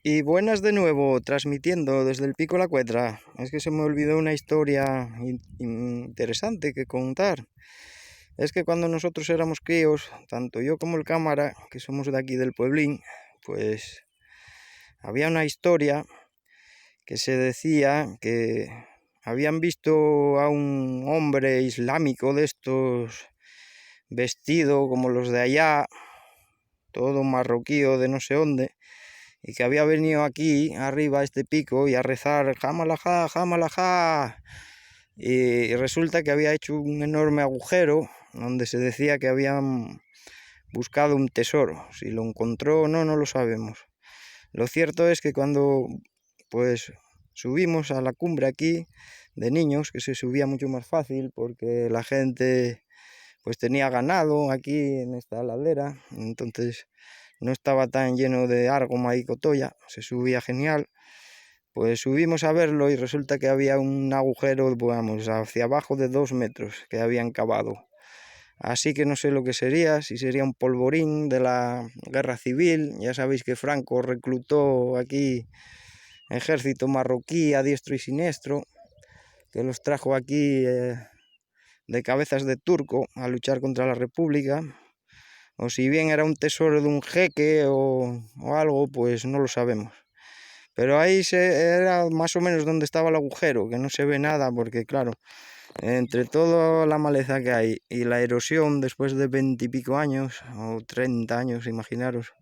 Y buenas de nuevo, transmitiendo desde el Pico La Cuetra. Es que se me olvidó una historia interesante que contar. Es que cuando nosotros éramos críos, tanto yo como el cámara, que somos de aquí del pueblín, pues había una historia que se decía que habían visto a un hombre islámico de estos, vestido como los de allá, todo marroquí o de no sé dónde, y que había venido aquí arriba a este pico y a rezar jamalajá, jamalajá, y resulta que había hecho un enorme agujero donde se decía que habían buscado un tesoro. Si lo encontró o no, no lo sabemos. Lo cierto es que cuando pues subimos a la cumbre aquí de niños, que se subía mucho más fácil porque la gente pues tenía ganado aquí en esta ladera, entonces no estaba tan lleno de argoma y cotoya, se subía genial. Pues subimos a verlo y resulta que había un agujero, vamos, hacia abajo de 2 metros que habían cavado. Así que no sé lo que sería, si sería un polvorín de la guerra civil. Ya sabéis que Franco reclutó aquí ejército marroquí a diestro y siniestro, que los trajo aquí de cabezas de turco a luchar contra la República. O si bien era un tesoro de un jeque o algo, pues no lo sabemos. Pero ahí era más o menos donde estaba el agujero, que no se ve nada porque claro, entre toda la maleza que hay y la erosión después de 20 y pico años, o 30 años, imaginaros,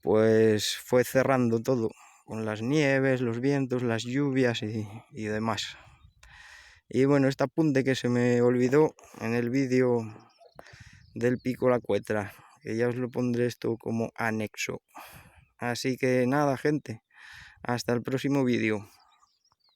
pues fue cerrando todo, con las nieves, los vientos, las lluvias y demás. Y bueno, este apunte que se me olvidó en el vídeo del Pico La Cuetra, que ya os lo pondré esto como anexo. Así que nada, gente, hasta el próximo vídeo.